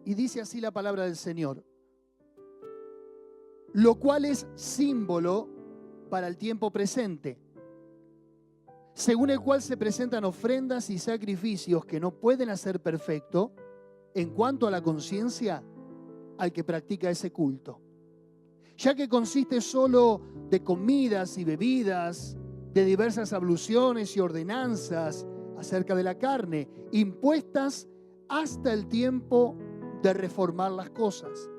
Y dice así la palabra del Señor: lo cual es símbolo para el tiempo presente, según el cual se presentan ofrendas y sacrificios que no pueden hacer perfecto en cuanto a la conciencia al que practica ese culto, ya que consiste solo de comidas y bebidas, de diversas abluciones y ordenanzas acerca de la carne, impuestas hasta el tiempo de reformar las cosas.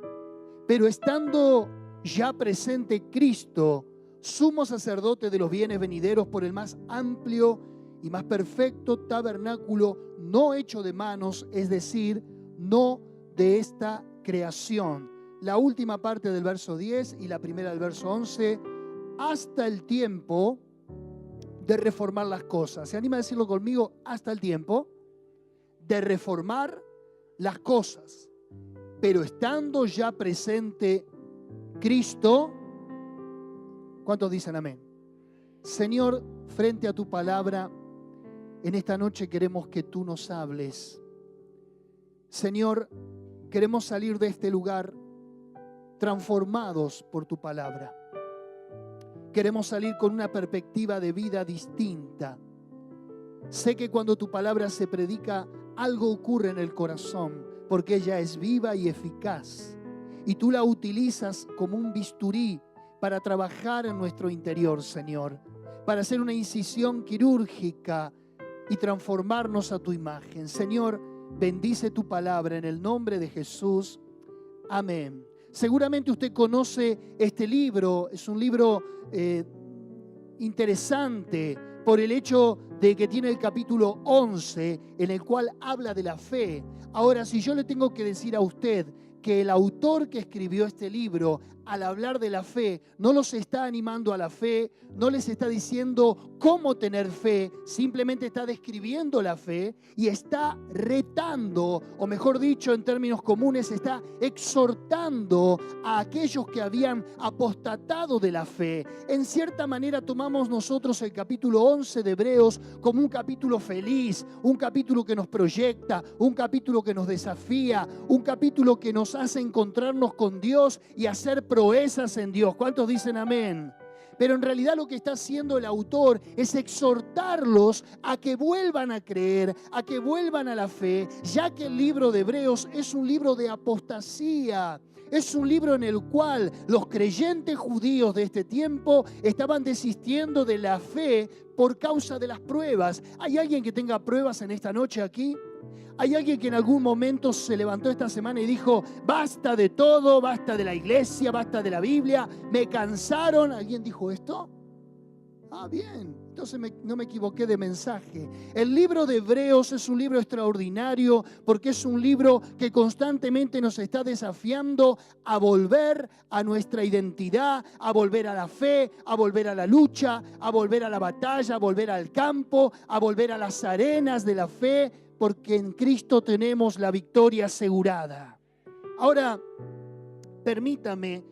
Pero estando ya presente Cristo, sumo sacerdote de los bienes venideros, por el más amplio y más perfecto tabernáculo, no hecho de manos, es decir, no de esta creación. La última parte del verso 10 y la primera del verso 11, hasta el tiempo de reformar las cosas. ¿Se anima a decirlo conmigo? Hasta el tiempo de reformar las cosas. Pero estando ya presente Cristo, ¿cuántos dicen amén? Señor, frente a tu palabra, en esta noche queremos que tú nos hables. Señor, queremos salir de este lugar transformados por tu palabra. Queremos salir con una perspectiva de vida distinta. Sé que cuando tu palabra se predica, algo ocurre en el corazón, porque ella es viva y eficaz. Y tú la utilizas como un bisturí para trabajar en nuestro interior, Señor, para hacer una incisión quirúrgica y transformarnos a tu imagen. Señor, bendice tu palabra en el nombre de Jesús. Amén. Seguramente usted conoce este libro. Es un libro interesante por el hecho de que tiene el capítulo 11 en el cual habla de la fe. Ahora, si yo le tengo que decir a usted que el autor que escribió este libro, al hablar de la fe, no los está animando a la fe, no les está diciendo cómo tener fe, simplemente está describiendo la fe y está retando, o mejor dicho, en términos comunes, está exhortando a aquellos que habían apostatado de la fe. En cierta manera tomamos nosotros el capítulo 11 de Hebreos como un capítulo feliz, un capítulo que nos proyecta, un capítulo que nos desafía, un capítulo que nos hace encontrarnos con Dios y hacer proezas en Dios. ¿Cuántos dicen amén? Pero en realidad lo que está haciendo el autor es exhortarlos a que vuelvan a creer, a que vuelvan a la fe, ya que el libro de Hebreos es un libro de apostasía. Es un libro en el cual los creyentes judíos de este tiempo estaban desistiendo de la fe por causa de las pruebas. ¿Hay alguien que tenga pruebas en esta noche aquí? ¿Hay alguien que en algún momento se levantó esta semana y dijo, basta de todo, basta de la iglesia, basta de la Biblia, me cansaron? ¿Alguien dijo esto? Ah, bien, entonces no me equivoqué de mensaje. El libro de Hebreos es un libro extraordinario porque es un libro que constantemente nos está desafiando a volver a nuestra identidad, a volver a la fe, a volver a la lucha, a volver a la batalla, a volver al campo, a volver a las arenas de la fe, porque en Cristo tenemos la victoria asegurada. Ahora, permítame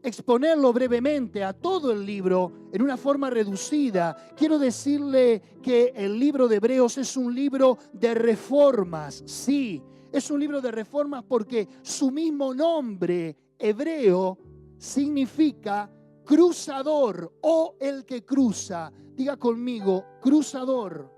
exponerlo brevemente a todo el libro en una forma reducida. Quiero decirle que el libro de Hebreos es un libro de reformas. Sí, es un libro de reformas porque su mismo nombre, hebreo, significa cruzador o el que cruza. Diga conmigo, cruzador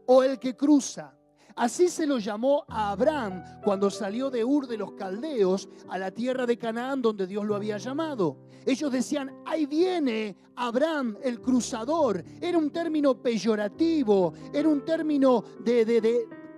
o el que cruza. Así se lo llamó a Abraham cuando salió de Ur de los Caldeos a la tierra de Canaán donde Dios lo había llamado. Ellos decían, ahí viene Abraham, el cruzador. Era un término peyorativo, era un término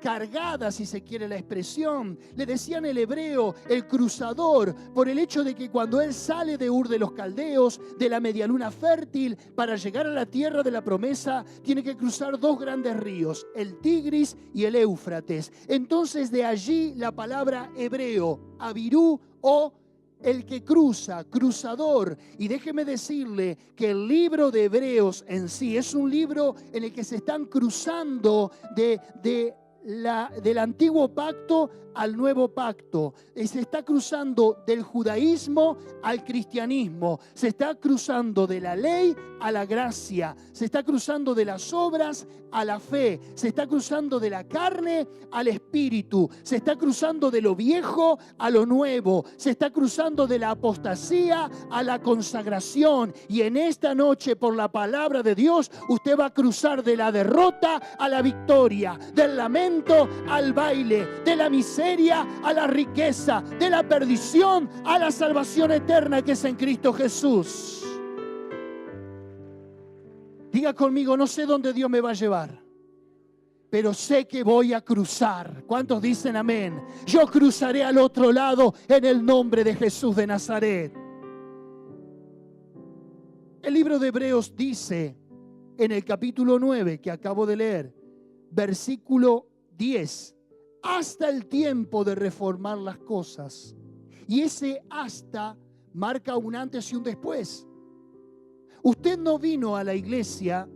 cargada, si se quiere la expresión. Le decían el hebreo, el cruzador, por el hecho de que cuando él sale de Ur de los Caldeos, de la medialuna fértil, para llegar a la tierra de la promesa, tiene que cruzar dos grandes ríos, el Tigris y el Éufrates. Entonces de allí la palabra hebreo, Abirú o el que cruza, cruzador. Y déjeme decirle que el libro de Hebreos en sí es un libro en el que se están cruzando de del antiguo pacto al nuevo pacto. Se está cruzando del judaísmo al cristianismo. Se está cruzando de la ley a la gracia. Se está cruzando de las obras a la fe. Se está cruzando de la carne al espíritu. Se está cruzando de lo viejo a lo nuevo. Se está cruzando de la apostasía a la consagración. Y en esta noche, por la palabra de Dios, usted va a cruzar de la derrota a la victoria, del lamento al baile, de la miseria a la riqueza, de la perdición a la salvación eterna que es en Cristo Jesús. Diga conmigo, no sé dónde Dios me va a llevar, pero sé que voy a cruzar. ¿Cuántos dicen amén? Yo cruzaré al otro lado en el nombre de Jesús de Nazaret. El libro de Hebreos dice en el capítulo 9 que acabo de leer, versículo 10, hasta el tiempo de reformar las cosas. Y ese hasta marca un antes y un después. Usted no vino a la iglesia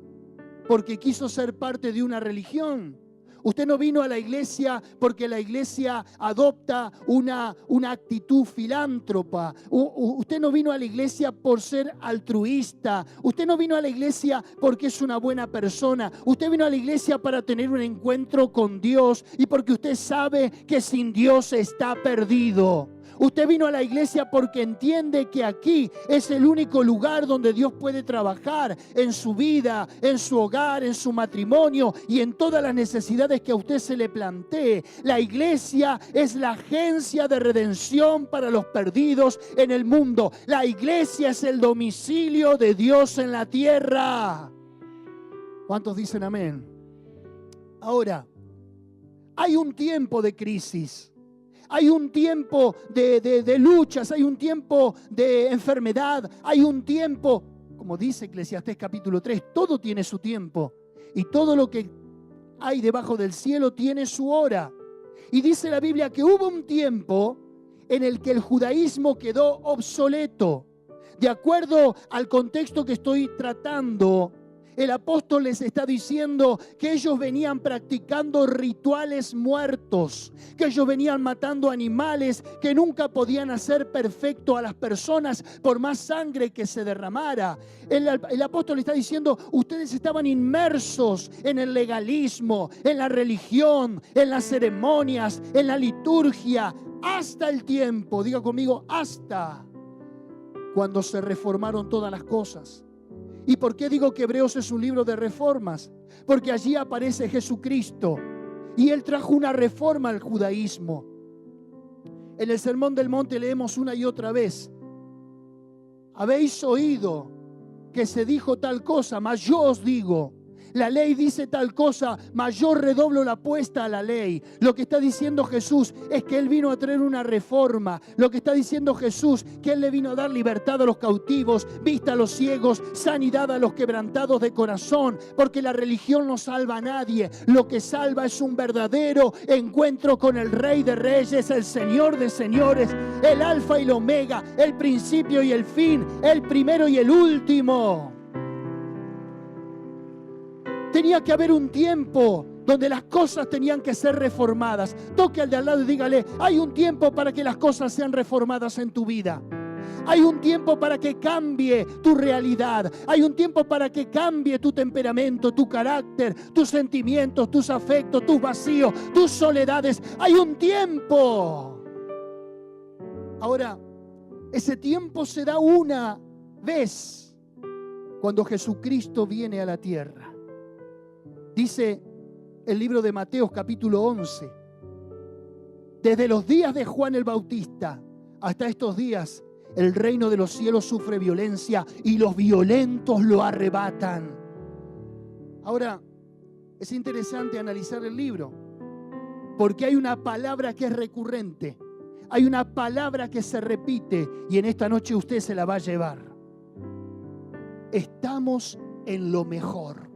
porque quiso ser parte de una religión. Usted no vino a la iglesia porque la iglesia adopta una actitud filántropa. Usted no vino a la iglesia por ser altruista. Usted no vino a la iglesia porque es una buena persona. Usted vino a la iglesia para tener un encuentro con Dios y porque usted sabe que sin Dios está perdido. Usted vino a la iglesia porque entiende que aquí es el único lugar donde Dios puede trabajar en su vida, en su hogar, en su matrimonio y en todas las necesidades que a usted se le plantee. La iglesia es la agencia de redención para los perdidos en el mundo. La iglesia es el domicilio de Dios en la tierra. ¿Cuántos dicen amén? Ahora, hay un tiempo de crisis. Hay un tiempo de luchas, hay un tiempo de enfermedad, hay un tiempo, como dice Eclesiastés capítulo 3, todo tiene su tiempo y todo lo que hay debajo del cielo tiene su hora. Y dice la Biblia que hubo un tiempo en el que el judaísmo quedó obsoleto. De acuerdo al contexto que estoy tratando, el apóstol les está diciendo que ellos venían practicando rituales muertos, que ellos venían matando animales que nunca podían hacer perfecto a las personas por más sangre que se derramara. El apóstol está diciendo, ustedes estaban inmersos en el legalismo, en la religión, en las ceremonias, en la liturgia, hasta el tiempo, diga conmigo, hasta cuando se reformaron todas las cosas. ¿Y por qué digo que Hebreos es un libro de reformas? Porque allí aparece Jesucristo y Él trajo una reforma al judaísmo. En el Sermón del Monte leemos una y otra vez, habéis oído que se dijo tal cosa, mas yo os digo. La ley dice tal cosa, mas yo redoblo la apuesta a la ley. Lo que está diciendo Jesús es que Él vino a traer una reforma. Lo que está diciendo Jesús, que Él le vino a dar libertad a los cautivos, vista a los ciegos, sanidad a los quebrantados de corazón. Porque la religión no salva a nadie. Lo que salva es un verdadero encuentro con el Rey de Reyes, el Señor de Señores, el Alfa y el Omega, el principio y el fin, el primero y el último. Tenía que haber un tiempo donde las cosas tenían que ser reformadas. Toque al de al lado y dígale, hay un tiempo para que las cosas sean reformadas en tu vida. Hay un tiempo para que cambie tu realidad. Hay un tiempo para que cambie tu temperamento, tu carácter, tus sentimientos, tus afectos, tus vacíos, tus soledades. Hay un tiempo. Ahora, ese tiempo se da una vez cuando Jesucristo viene a la tierra. Dice el libro de Mateo capítulo 11, desde los días de Juan el Bautista hasta estos días, el reino de los cielos sufre violencia y los violentos lo arrebatan. Ahora, es interesante analizar el libro, porque hay una palabra que es recurrente, hay una palabra que se repite y en esta noche usted se la va a llevar. Estamos en lo mejor.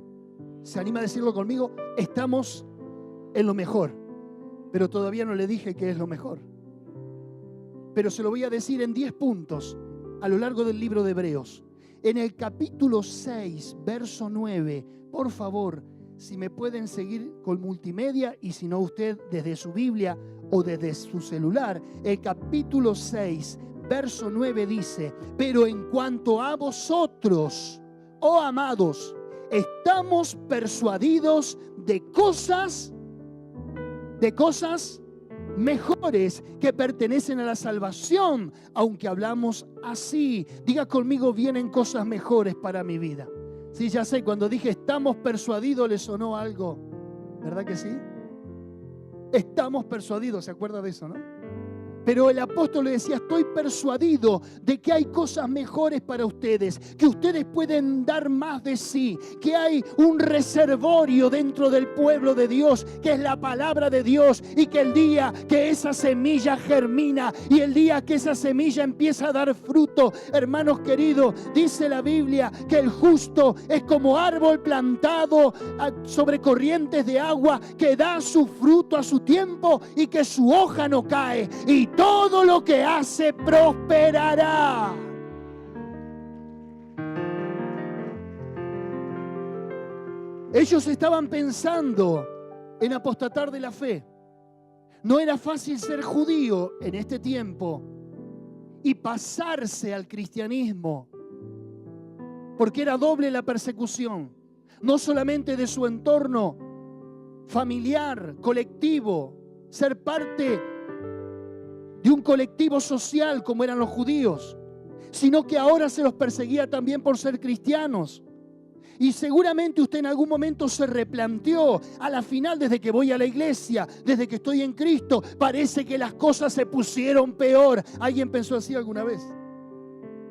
¿Se anima a decirlo conmigo? Estamos en lo mejor. Pero todavía no le dije qué es lo mejor. Pero se lo voy a decir en 10 puntos a lo largo del libro de Hebreos. En el capítulo 6, verso 9, por favor, si me pueden seguir con multimedia y si no usted desde su Biblia o desde su celular, el capítulo 6, verso 9 dice: pero en cuanto a vosotros, oh amados, estamos persuadidos de cosas mejores que pertenecen a la salvación, aunque hablamos así. Diga conmigo: vienen cosas mejores para mi vida. Sí, ya sé, cuando dije estamos persuadidos le sonó algo, ¿verdad que sí? Estamos persuadidos, ¿se acuerda de eso, no? Pero el apóstol le decía: estoy persuadido de que hay cosas mejores para ustedes, que ustedes pueden dar más de sí, que hay un reservorio dentro del pueblo de Dios, que es la palabra de Dios, y que el día que esa semilla germina y el día que esa semilla empieza a dar fruto, hermanos queridos, dice la Biblia que el justo es como árbol plantado sobre corrientes de agua, que da su fruto a su tiempo y que su hoja no cae, y todo lo que hace prosperará. Ellos estaban pensando en apostatar de la fe. No era fácil ser judío en este tiempo y pasarse al cristianismo, porque era doble la persecución, no solamente de su entorno familiar, colectivo, ser parte de un colectivo social como eran los judíos, sino que ahora se los perseguía también por ser cristianos. Y seguramente usted en algún momento se replanteó: a la final, desde que voy a la iglesia, desde que estoy en Cristo, parece que las cosas se pusieron peor. ¿Alguien pensó así alguna vez?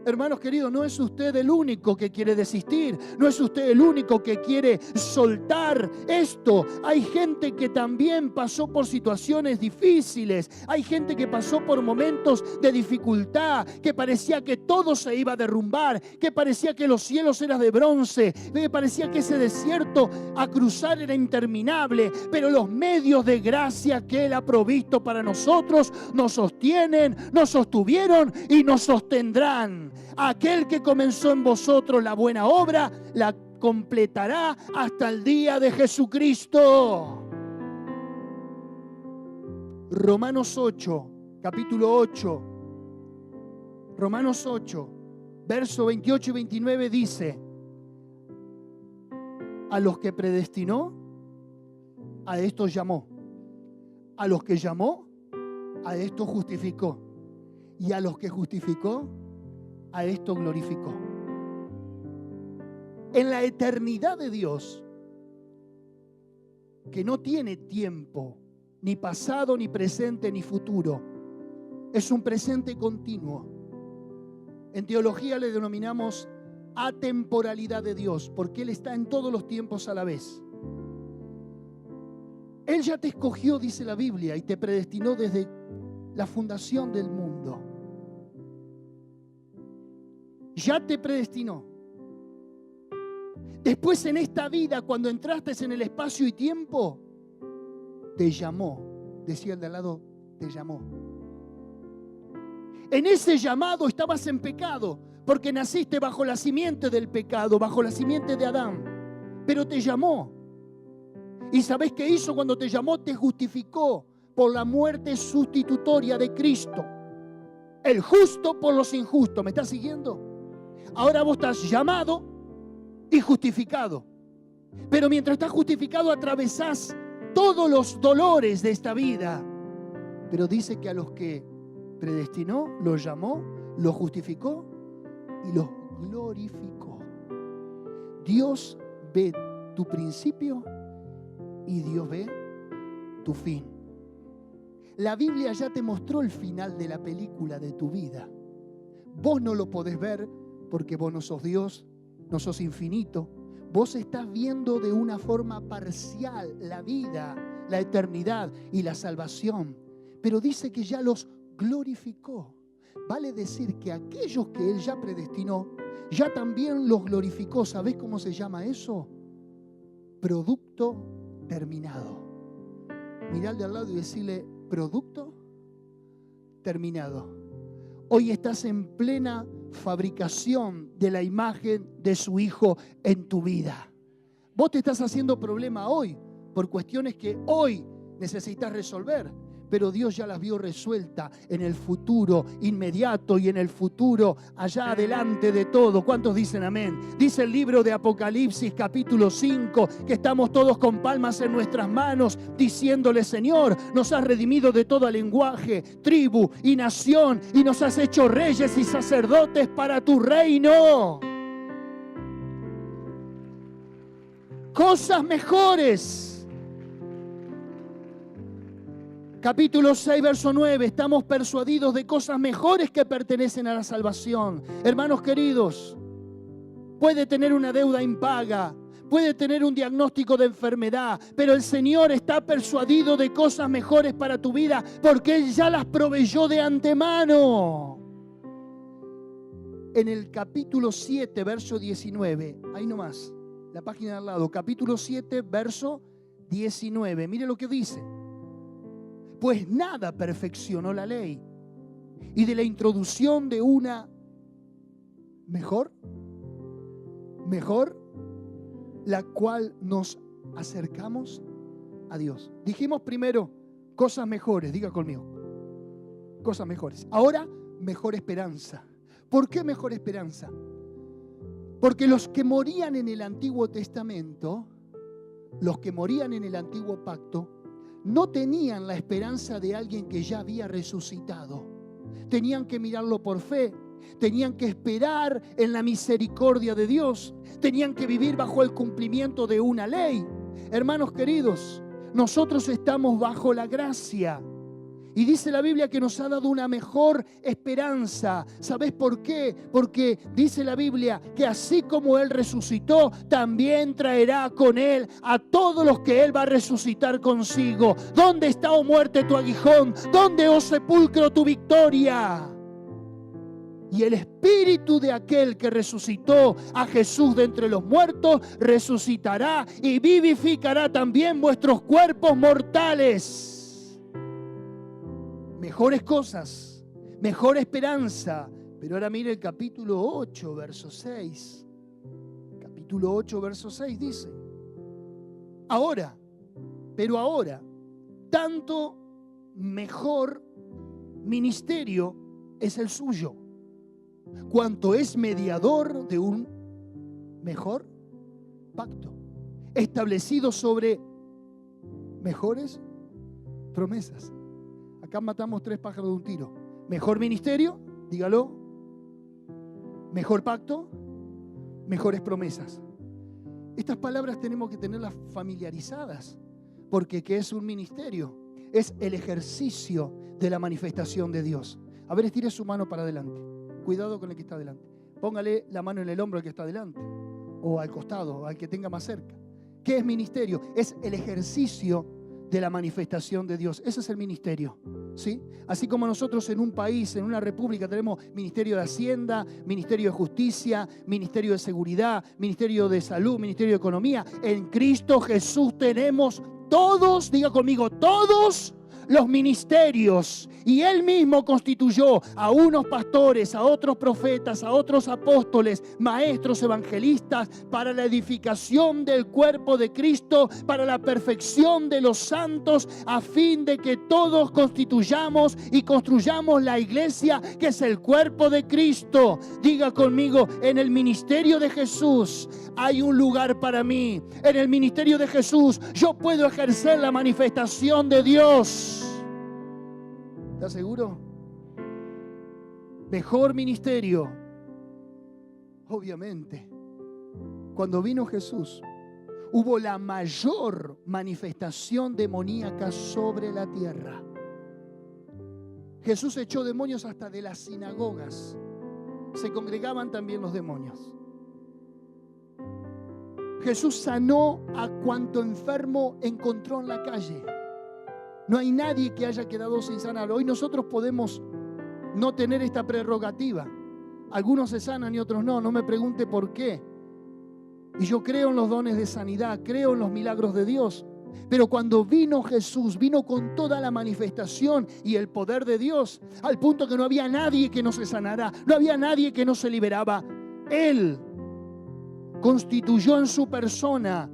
Hermanos queridos, no es usted el único que quiere desistir, no es usted el único que quiere soltar esto. Hay gente que también pasó por situaciones difíciles, hay gente que pasó por momentos de dificultad, que parecía que todo se iba a derrumbar, que parecía que los cielos eran de bronce, que parecía que ese desierto a cruzar era interminable, pero los medios de gracia que Él ha provisto para nosotros nos sostienen, nos sostuvieron y nos sostendrán. Aquel que comenzó en vosotros la buena obra, la completará hasta el día de Jesucristo. Romanos 8, capítulo 8. Romanos 8, verso 28 y 29 dice: a los que predestinó, a estos llamó. A los que llamó, a estos justificó. Y a los que justificó, a esto glorificó. En la eternidad de Dios, que no tiene tiempo, ni pasado, ni presente, ni futuro, es un presente continuo. En teología le denominamos atemporalidad de Dios, porque Él está en todos los tiempos a la vez. Él ya te escogió, dice la Biblia, y te predestinó desde la fundación del mundo. Ya te predestinó. Después, en esta vida, cuando entraste en el espacio y tiempo, te llamó. Decía el de al lado: te llamó. En ese llamado estabas en pecado, porque naciste bajo la simiente del pecado, bajo la simiente de Adán. Pero te llamó. ¿Y sabés qué hizo cuando te llamó? Te justificó por la muerte sustitutoria de Cristo. El justo por los injustos. ¿Me estás siguiendo? Ahora vos estás llamado y justificado. Pero mientras estás justificado, atravesás todos los dolores de esta vida. Pero dice que a los que predestinó, los llamó, los justificó y los glorificó. Dios ve tu principio y Dios ve tu fin. La Biblia ya te mostró el final de la película de tu vida. Vos no lo podés ver porque vos no sos Dios, no sos infinito. Vos estás viendo de una forma parcial la vida, la eternidad y la salvación. Pero dice que ya los glorificó. Vale decir que aquellos que Él ya predestinó, ya también los glorificó. ¿Sabés cómo se llama eso? Producto terminado. Mirá al de al lado y decirle: producto terminado. Hoy estás en plena fabricación de la imagen de su Hijo en tu vida. Vos te estás haciendo problema hoy por cuestiones que hoy necesitas resolver, pero Dios ya las vio resuelta en el futuro inmediato y en el futuro allá adelante de todo. ¿Cuántos dicen amén? Dice el libro de Apocalipsis capítulo 5 que estamos todos con palmas en nuestras manos diciéndole: Señor, nos has redimido de todo lenguaje, tribu y nación y nos has hecho reyes y sacerdotes para tu reino. Cosas mejores. Capítulo 6, verso 9. Estamos persuadidos de cosas mejores que pertenecen a la salvación. Hermanos queridos, puede tener una deuda impaga, puede tener un diagnóstico de enfermedad, pero el Señor está persuadido de cosas mejores para tu vida porque Él ya las proveyó de antemano. En el capítulo 7, verso 19, ahí nomás, la página de al lado, capítulo 7, verso 19. Mire lo que dice. Pues nada perfeccionó la ley, y de la introducción de una mejor, la cual nos acercamos a Dios. Dijimos primero cosas mejores, diga conmigo, cosas mejores. Ahora, mejor esperanza. ¿Por qué mejor esperanza? Porque los que morían en el Antiguo Testamento, los que morían en el Antiguo Pacto, no tenían la esperanza de alguien que ya había resucitado. Tenían que mirarlo por fe, tenían que esperar en la misericordia de Dios, tenían que vivir bajo el cumplimiento de una ley. Hermanos queridos, nosotros estamos bajo la gracia. Y dice la Biblia que nos ha dado una mejor esperanza. ¿Sabes por qué? Porque dice la Biblia que así como Él resucitó, también traerá con Él a todos los que Él va a resucitar consigo. ¿Dónde está, oh muerte, tu aguijón? ¿Dónde, oh sepulcro, tu victoria? Y el espíritu de aquel que resucitó a Jesús de entre los muertos resucitará y vivificará también vuestros cuerpos mortales. Mejores cosas, mejor esperanza. Pero ahora mire el capítulo 8, verso 6. Capítulo 8, verso 6 dice: ahora, tanto mejor ministerio es el suyo, cuanto es mediador de un mejor pacto, establecido sobre mejores promesas. Acá matamos 3 pájaros de un tiro. Mejor ministerio, dígalo. Mejor pacto, mejores promesas. Estas palabras tenemos que tenerlas familiarizadas, porque ¿qué es un ministerio? Es el ejercicio de la manifestación de Dios. A ver, estire su mano para adelante. Cuidado con el que está adelante. Póngale la mano en el hombro al que está adelante, o al costado, al que tenga más cerca. ¿Qué es ministerio? Es el ejercicio de la manifestación de Dios. Ese es el ministerio, ¿sí? Así como nosotros en un país, en una república, tenemos ministerio de Hacienda, ministerio de Justicia, ministerio de Seguridad, ministerio de Salud, ministerio de Economía. En Cristo Jesús tenemos todos, diga conmigo, todos los ministerios. Y Él mismo constituyó a unos pastores, a otros profetas, a otros apóstoles, maestros, evangelistas, para la edificación del cuerpo de Cristo, para la perfección de los santos, a fin de que todos constituyamos y construyamos la iglesia, que es el cuerpo de Cristo. Diga conmigo, en el ministerio de Jesús hay un lugar para mí. En el ministerio de Jesús yo puedo ejercer la manifestación de Dios. ¿Estás seguro? Mejor ministerio. Obviamente, cuando vino Jesús, hubo la mayor manifestación demoníaca sobre la tierra. Jesús echó demonios hasta de las sinagogas. Se congregaban también los demonios. Jesús sanó a cuanto enfermo encontró en la calle. No hay nadie que haya quedado sin sanar. Hoy nosotros podemos no tener esta prerrogativa. Algunos se sanan y otros no. No me pregunte por qué. Y yo creo en los dones de sanidad, creo en los milagros de Dios. Pero cuando vino Jesús, vino con toda la manifestación y el poder de Dios, al punto que no había nadie que no se sanara, no había nadie que no se liberaba. Él constituyó en su persona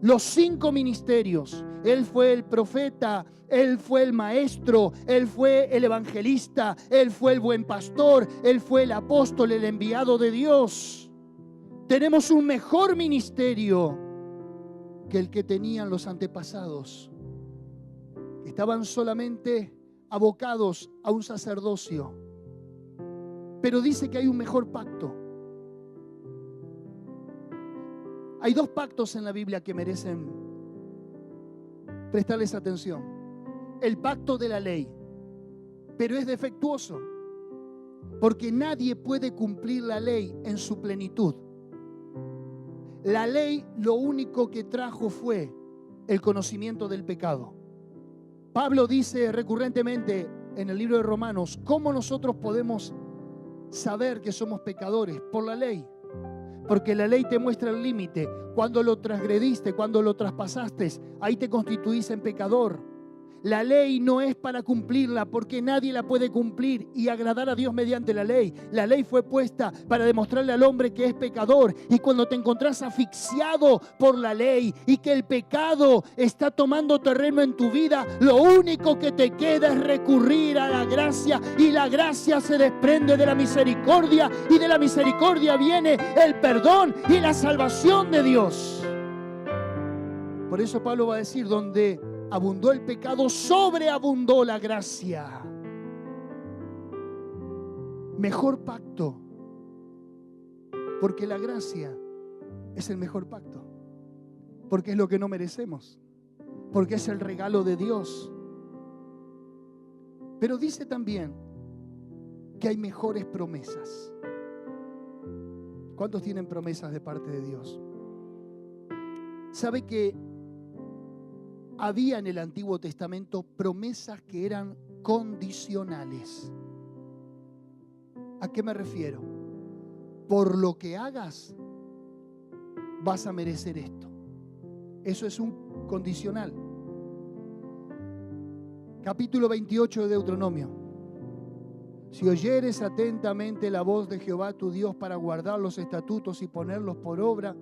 los 5 ministerios. Él fue el profeta, Él fue el maestro, Él fue el evangelista, Él fue el buen pastor, Él fue el apóstol, el enviado de Dios. Tenemos un mejor ministerio que el que tenían los antepasados. Estaban solamente abocados a un sacerdocio. Pero dice que hay un mejor pacto. Hay 2 pactos en la Biblia que merecen prestarles atención. El pacto de la ley, pero es defectuoso, porque nadie puede cumplir la ley en su plenitud. La ley lo único que trajo fue el conocimiento del pecado. Pablo dice recurrentemente en el libro de Romanos, ¿cómo nosotros podemos saber que somos pecadores? Por la ley. Porque la ley te muestra el límite. Cuando lo transgrediste, cuando lo traspasaste, ahí te constituís en pecador. La ley no es para cumplirla, porque nadie la puede cumplir y agradar a Dios mediante la ley. La ley fue puesta para demostrarle al hombre que es pecador. Y cuando te encontrás asfixiado por la ley y que el pecado está tomando terreno en tu vida, lo único que te queda es recurrir a la gracia, y la gracia se desprende de la misericordia, y de la misericordia viene el perdón y la salvación de Dios. Por eso Pablo va a decir, donde abundó el pecado, sobreabundó la gracia. Mejor pacto, porque la gracia es el mejor pacto, porque es lo que no merecemos, porque es el regalo de Dios. Pero dice también que hay mejores promesas. ¿Cuántos tienen promesas de parte de Dios? ¿Sabe que había en el Antiguo Testamento promesas que eran condicionales? ¿A qué me refiero? Por lo que hagas, vas a merecer esto. Eso es un condicional. Capítulo 28 de Deuteronomio. Si oyeres atentamente la voz de Jehová tu Dios para guardar los estatutos y ponerlos por obra,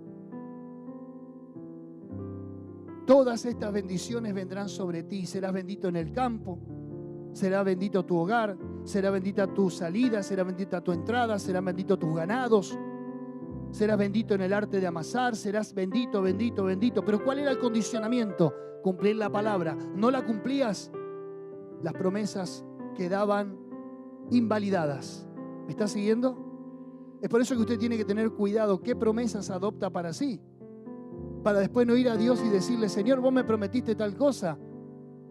todas estas bendiciones vendrán sobre ti. Serás bendito en el campo, será bendito tu hogar, será bendita tu salida, será bendita tu entrada, serán benditos tus ganados, serás bendito en el arte de amasar, serás bendito, bendito, bendito. Pero ¿cuál era el condicionamiento? Cumplir la palabra. No la cumplías, las promesas quedaban invalidadas. ¿Me está siguiendo? Es por eso que usted tiene que tener cuidado qué promesas adopta para sí, para después no ir a Dios y decirle, Señor, vos me prometiste tal cosa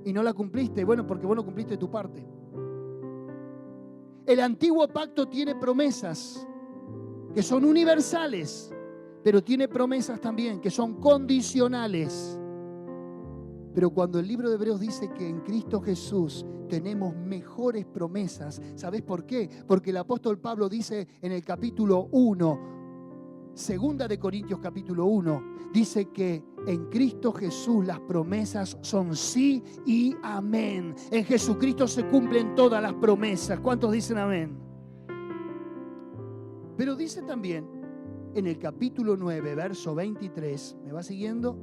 y no la cumpliste. Bueno, porque vos no cumpliste tu parte. El antiguo pacto tiene promesas que son universales, pero tiene promesas también que son condicionales. Pero cuando el libro de Hebreos dice que en Cristo Jesús tenemos mejores promesas, ¿sabés por qué? Porque el apóstol Pablo dice en el capítulo 1, Segunda de Corintios capítulo 1, dice que en Cristo Jesús las promesas son sí y amén. En Jesucristo se cumplen todas las promesas. ¿Cuántos dicen amén? Pero dice también en el capítulo 9, verso 23, ¿me va siguiendo?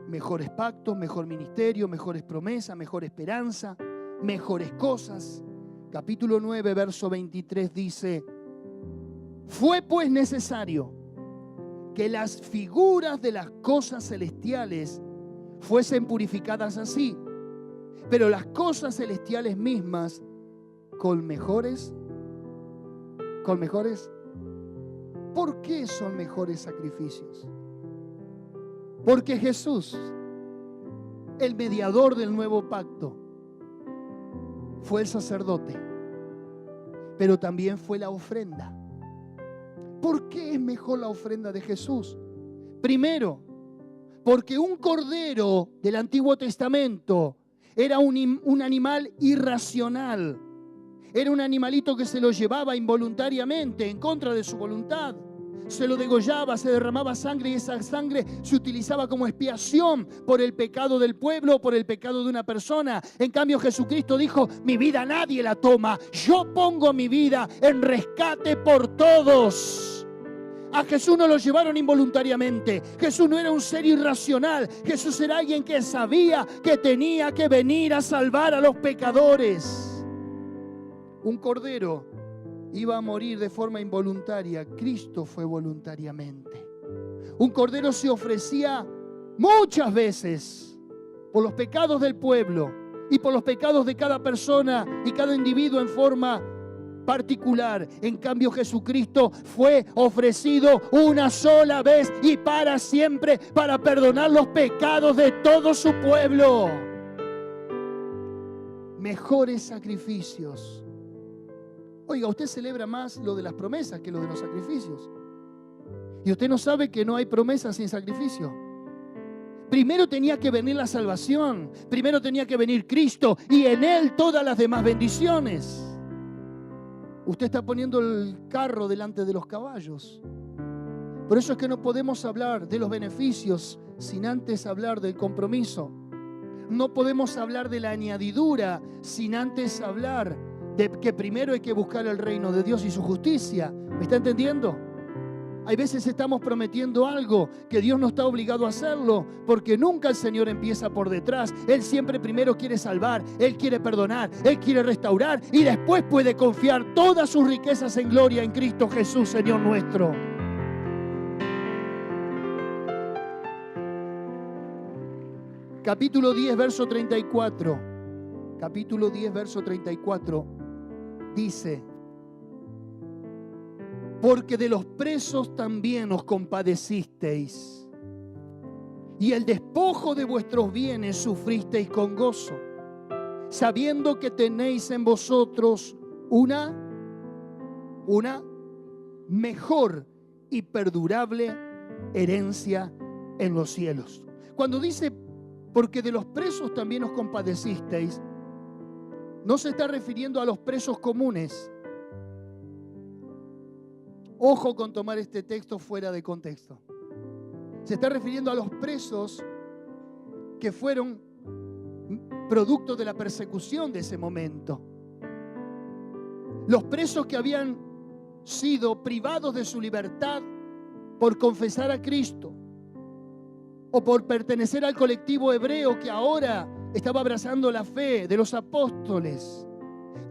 Mejores pactos, mejor ministerio, mejores promesas, mejor esperanza, mejores cosas. Capítulo 9, verso 23 dice: fue pues necesario que las figuras de las cosas celestiales fuesen purificadas así, pero las cosas celestiales mismas con mejores. ¿Por qué son mejores sacrificios? Porque Jesús, el mediador del nuevo pacto, fue el sacerdote, pero también fue la ofrenda. ¿Por qué es mejor la ofrenda de Jesús? Primero, porque un cordero del Antiguo Testamento era un animal irracional. Era un animalito que se lo llevaba involuntariamente, en contra de su voluntad. Se lo degollaba, se derramaba sangre y esa sangre se utilizaba como expiación por el pecado del pueblo, por el pecado de una persona. En cambio, Jesucristo dijo: mi vida nadie la toma, yo pongo mi vida en rescate por todos. A Jesús no lo llevaron involuntariamente. Jesús no era un ser irracional. Jesús era alguien que sabía que tenía que venir a salvar a los pecadores. Un cordero iba a morir de forma involuntaria. Cristo fue voluntariamente. Un cordero se ofrecía muchas veces por los pecados del pueblo y por los pecados de cada persona y cada individuo en forma particular. En cambio, Jesucristo fue ofrecido una sola vez y para siempre para perdonar los pecados de todo su pueblo. Mejores sacrificios. Oiga, usted celebra más lo de las promesas que lo de los sacrificios. Y usted no sabe que no hay promesas sin sacrificio. Primero tenía que venir la salvación. Primero tenía que venir Cristo y en Él todas las demás bendiciones. Usted está poniendo el carro delante de los caballos. Por eso es que no podemos hablar de los beneficios sin antes hablar del compromiso. No podemos hablar de la añadidura sin antes hablar de que primero hay que buscar el reino de Dios y su justicia. ¿Me está entendiendo? Hay veces estamos prometiendo algo que Dios no está obligado a hacerlo, porque nunca el Señor empieza por detrás. Él siempre primero quiere salvar, Él quiere perdonar, Él quiere restaurar y después puede confiar todas sus riquezas en gloria en Cristo Jesús, Señor nuestro. Capítulo 10, verso 34. Capítulo 10, verso 34 dice: porque de los presos también os compadecisteis, y el despojo de vuestros bienes sufristeis con gozo, sabiendo que tenéis en vosotros una mejor y perdurable herencia en los cielos. Cuando dice, porque de los presos también os compadecisteis, no se está refiriendo a los presos comunes. Ojo con tomar este texto fuera de contexto. Se está refiriendo a los presos que fueron producto de la persecución de ese momento. Los presos que habían sido privados de su libertad por confesar a Cristo o por pertenecer al colectivo hebreo que ahora estaba abrazando la fe de los apóstoles.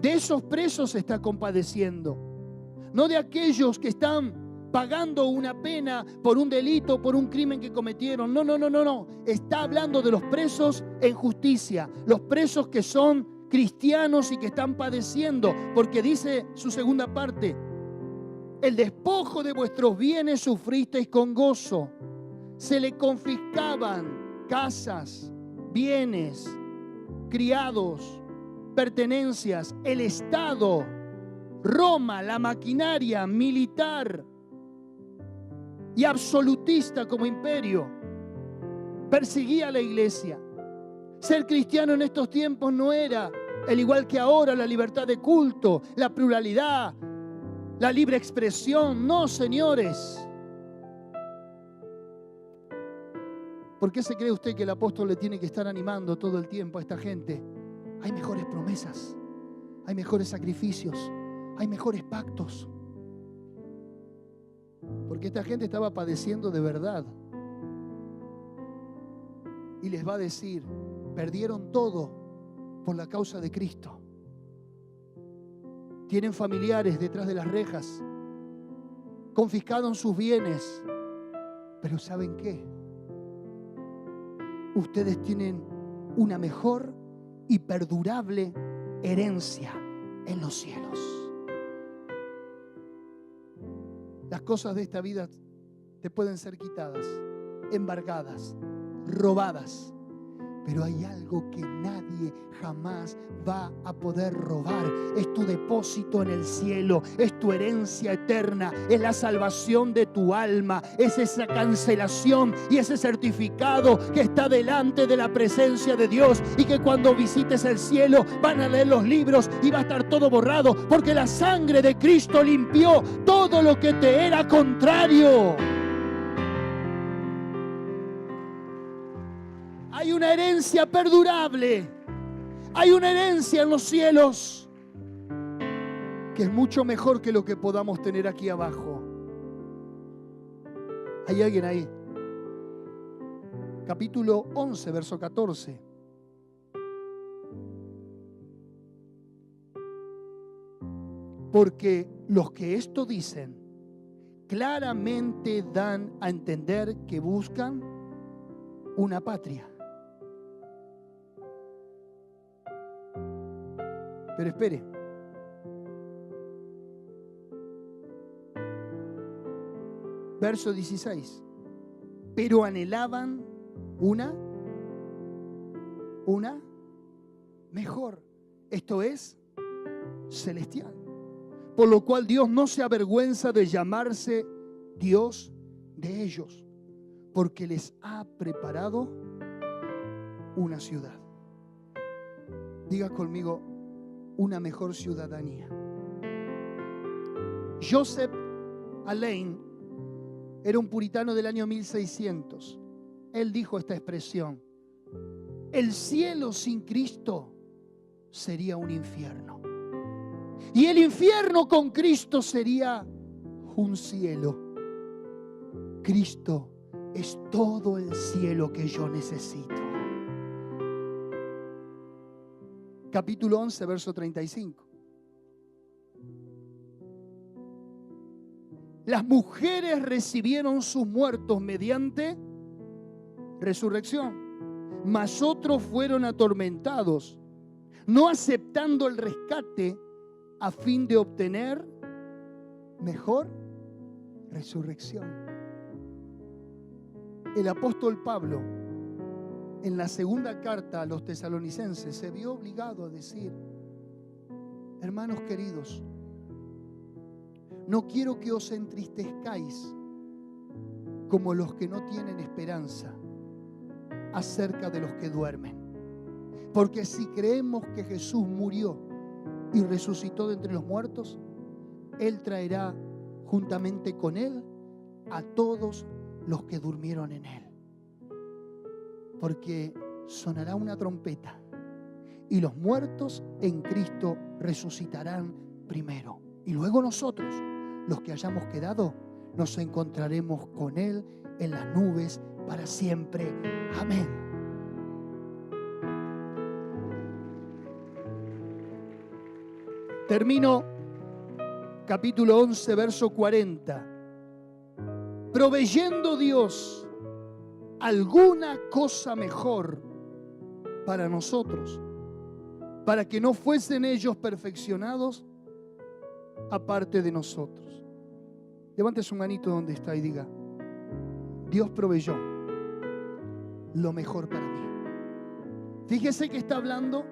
De esos presos se está compadeciendo. No de aquellos que están pagando una pena por un delito, por un crimen que cometieron. No. Está hablando de los presos en justicia. Los presos que son cristianos y que están padeciendo. Porque dice su segunda parte: el despojo de vuestros bienes sufristeis con gozo. Se le confiscaban casas, bienes, criados, pertenencias, el Estado, Roma, la maquinaria militar y absolutista como imperio, perseguía a la iglesia. Ser cristiano en estos tiempos no era, al igual que ahora, la libertad de culto, la pluralidad, la libre expresión. No, señores. ¿Por qué se cree usted que el apóstol le tiene que estar animando todo el tiempo a esta gente? Hay mejores promesas, hay mejores sacrificios, hay mejores pactos. Porque esta gente estaba padeciendo de verdad. Y les va a decir, perdieron todo por la causa de Cristo. Tienen familiares detrás de las rejas, confiscaron sus bienes. Pero ¿saben qué? Ustedes tienen una mejor y perdurable herencia en los cielos. Las cosas de esta vida te pueden ser quitadas, embargadas, robadas, pero hay algo que nadie jamás va a poder robar. Es tu depósito en el cielo, es tu herencia eterna, es la salvación de tu alma, es esa cancelación y ese certificado que está delante de la presencia de Dios, y que cuando visites el cielo van a leer los libros y va a estar todo borrado, porque la sangre de Cristo limpió todo lo que te era contrario. Hay una herencia perdurable. Hay una herencia en los cielos que es mucho mejor que lo que podamos tener aquí abajo. ¿Hay alguien ahí? Capítulo 11, verso 14. Porque los que esto dicen claramente dan a entender que buscan una patria. Pero espere. Verso 16. Pero anhelaban una mejor. Esto es celestial. Por lo cual Dios no se avergüenza de llamarse Dios de ellos, porque les ha preparado una ciudad. Diga conmigo, una mejor ciudadanía. Joseph Alleine era un puritano del año 1600. Él dijo esta expresión: el cielo sin Cristo sería un infierno. Y el infierno con Cristo sería un cielo. Cristo es todo el cielo que yo necesito. Capítulo 11, verso 35. Las mujeres recibieron sus muertos mediante resurrección, mas otros fueron atormentados, no aceptando el rescate a fin de obtener mejor resurrección. El apóstol Pablo, en la segunda carta a los tesalonicenses, se vio obligado a decir: hermanos queridos, no quiero que os entristezcáis como los que no tienen esperanza acerca de los que duermen. Porque si creemos que Jesús murió y resucitó de entre los muertos, Él traerá juntamente con Él a todos los que durmieron en Él. Porque sonará una trompeta y los muertos en Cristo resucitarán primero. Y luego nosotros, los que hayamos quedado, nos encontraremos con Él en las nubes para siempre. Amén. Termino capítulo 11, verso 40. Proveyendo Dios alguna cosa mejor para nosotros, para que no fuesen ellos perfeccionados aparte de nosotros. Levante su manito donde está y diga: Dios proveyó lo mejor para mí. Fíjese que está hablando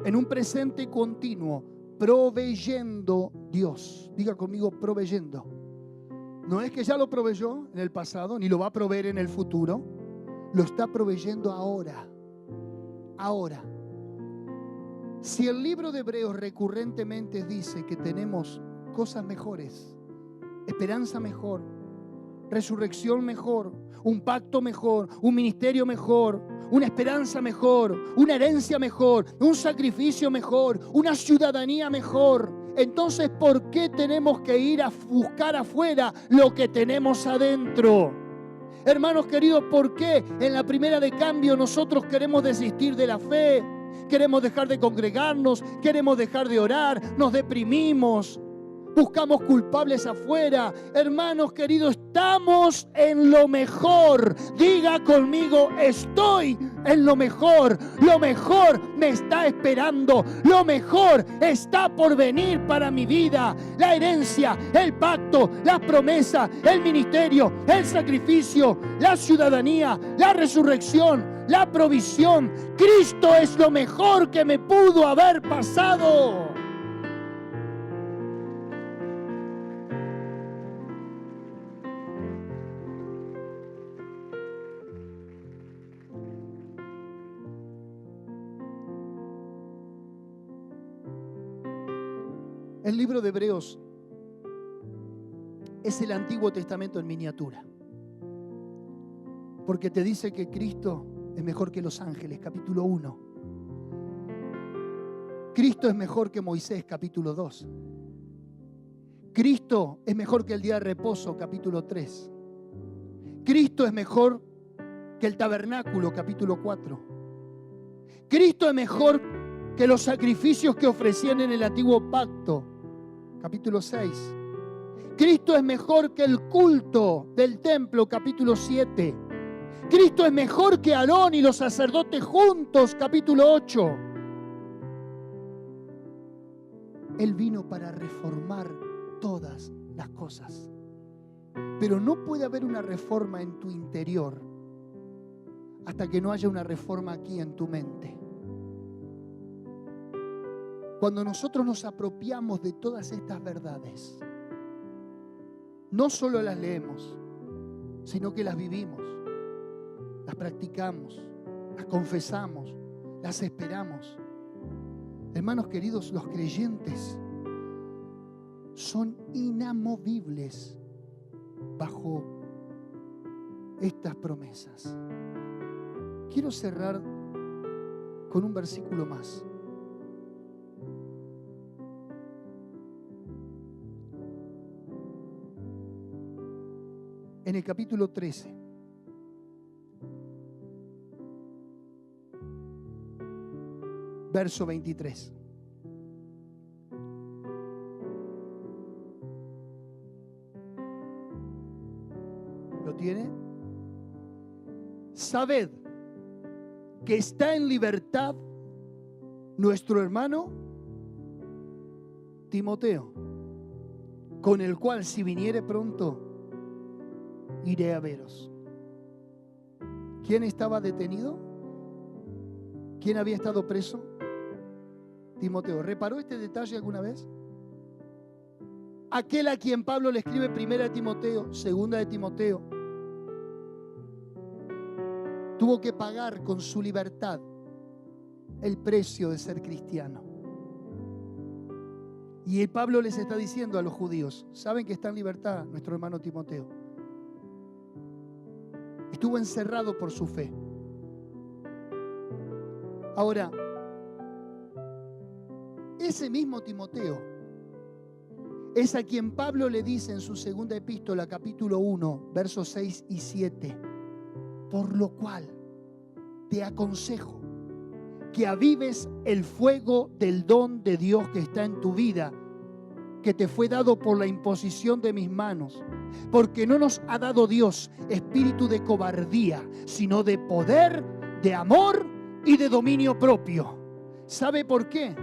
en un presente continuo. Proveyendo Dios. Diga conmigo, proveyendo. No es que ya lo proveyó en el pasado, ni lo va a proveer en el futuro. Lo está proveyendo ahora. Ahora. Si el libro de Hebreos recurrentemente dice que tenemos cosas mejores, esperanza mejor, resurrección mejor, un pacto mejor, un ministerio mejor, una esperanza mejor, una herencia mejor, un sacrificio mejor, una ciudadanía mejor, entonces ¿por qué tenemos que ir a buscar afuera lo que tenemos adentro? Hermanos queridos, ¿por qué en la primera de cambio nosotros queremos desistir de la fe? Queremos dejar de congregarnos, queremos dejar de orar, nos deprimimos, buscamos culpables afuera. Hermanos queridos, estamos en lo mejor. Diga conmigo, estoy en lo mejor. Lo mejor me está esperando. Lo mejor está por venir para mi vida. La herencia, el pacto, la promesa, el ministerio, el sacrificio, la ciudadanía, la resurrección, la provisión. Cristo es lo mejor que me pudo haber pasado. El libro de Hebreos es el Antiguo Testamento en miniatura, porque te dice que Cristo es mejor que los ángeles, capítulo 1. Cristo es mejor que Moisés, capítulo 2. Cristo es mejor que el día de reposo, capítulo 3. Cristo es mejor que el tabernáculo, capítulo 4. Cristo es mejor que los sacrificios que ofrecían en el antiguo pacto, capítulo 6. Cristo es mejor que el culto del templo, capítulo 7. Cristo es mejor que Aarón y los sacerdotes juntos, capítulo 8. Él vino para reformar todas las cosas. Pero no puede haber una reforma en tu interior hasta que no haya una reforma aquí en tu mente. Cuando nosotros nos apropiamos de todas estas verdades, no solo las leemos, sino que las vivimos, las practicamos, las confesamos, las esperamos. Hermanos queridos, los creyentes son inamovibles bajo estas promesas. Quiero cerrar con un versículo más. En el capítulo 13, verso 23. ¿Lo tiene? Sabed que está en libertad nuestro hermano Timoteo, con el cual si viniere pronto iré a veros. ¿Quién estaba detenido? ¿Quién había estado preso? Timoteo. ¿Reparó este detalle alguna vez? Aquel a quien Pablo le escribe 1 Timoteo, 2 de Timoteo, tuvo que pagar con su libertad el precio de ser cristiano. Y Pablo les está diciendo a los judíos, ¿saben que está en libertad nuestro hermano Timoteo? Estuvo encerrado por su fe. Ahora, ese mismo Timoteo es a quien Pablo le dice en su segunda epístola, capítulo 1, versos 6 y 7. Por lo cual te aconsejo que avives el fuego del don de Dios que está en tu vida, que te fue dado por la imposición de mis manos. Porque no nos ha dado Dios espíritu de cobardía, sino de poder, de amor y de dominio propio. ¿Sabe por qué?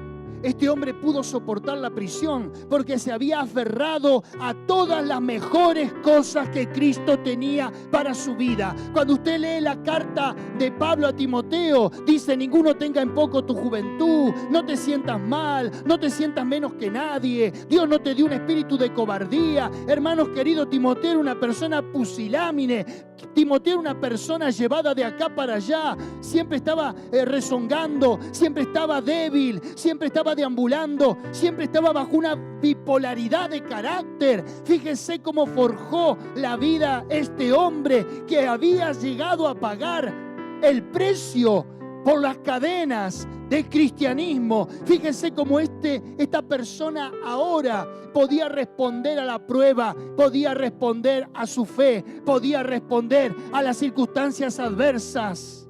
Este hombre pudo soportar la prisión porque se había aferrado a todas las mejores cosas que Cristo tenía para su vida. Cuando usted lee la carta de Pablo a Timoteo, dice: ninguno tenga en poco tu juventud, no te sientas mal, no te sientas menos que nadie, Dios no te dio un espíritu de cobardía. Hermanos queridos, Timoteo era una persona pusilánime, Timoteo era una persona llevada de acá para allá, siempre estaba rezongando, siempre estaba débil, siempre estaba deambulando, siempre estaba bajo una bipolaridad de carácter. Fíjese cómo forjó la vida este hombre que había llegado a pagar el precio por las cadenas del cristianismo. Fíjese cómo esta persona ahora podía responder a la prueba, podía responder a su fe, podía responder a las circunstancias adversas.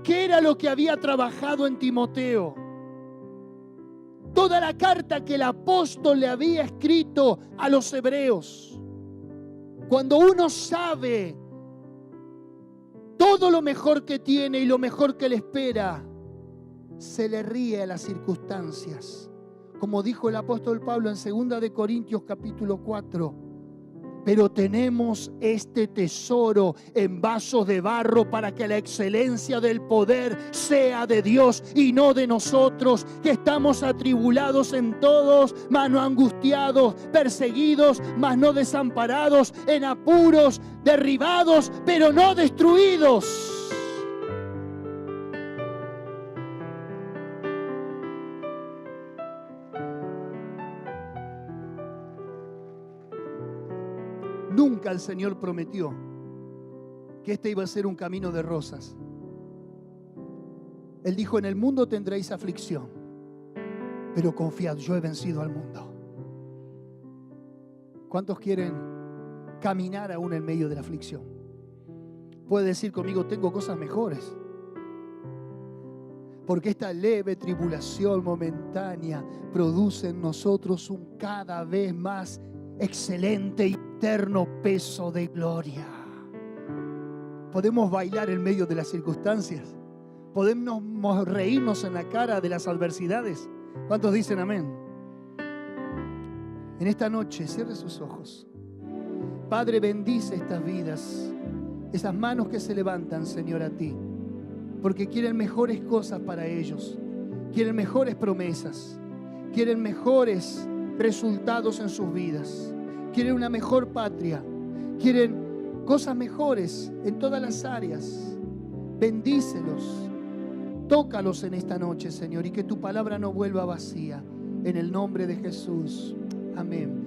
¿Qué era lo que había trabajado en Timoteo? Toda la carta que el apóstol le había escrito a los hebreos. Cuando uno sabe todo lo mejor que tiene y lo mejor que le espera, se le ríe a las circunstancias. Como dijo el apóstol Pablo en 2 de Corintios capítulo 4. Pero tenemos este tesoro en vasos de barro para que la excelencia del poder sea de Dios y no de nosotros, que estamos atribulados en todos, mas no angustiados, perseguidos, mas no desamparados, en apuros, derribados, pero no destruidos. Nunca el Señor prometió que este iba a ser un camino de rosas. Él dijo: en el mundo tendréis aflicción, pero confiad, yo he vencido al mundo. ¿Cuántos quieren caminar aún en medio de la aflicción. Puede decir conmigo, tengo cosas mejores. Porque esta leve tribulación momentánea produce en nosotros un cada vez más excelente y eterno peso de gloria. Podemos bailar en medio de las circunstancias. Podemos reírnos en la cara de las adversidades. ¿Cuántos dicen amén? En esta noche, cierre sus ojos. Padre, bendice estas vidas, esas manos que se levantan, Señor, a ti. Porque quieren mejores cosas para ellos. Quieren mejores promesas. Quieren mejores resultados en sus vidas. Quieren una mejor patria. Quieren cosas mejores en todas las áreas. Bendícelos. Tócalos en esta noche, Señor, y que tu palabra no vuelva vacía. En el nombre de Jesús. Amén.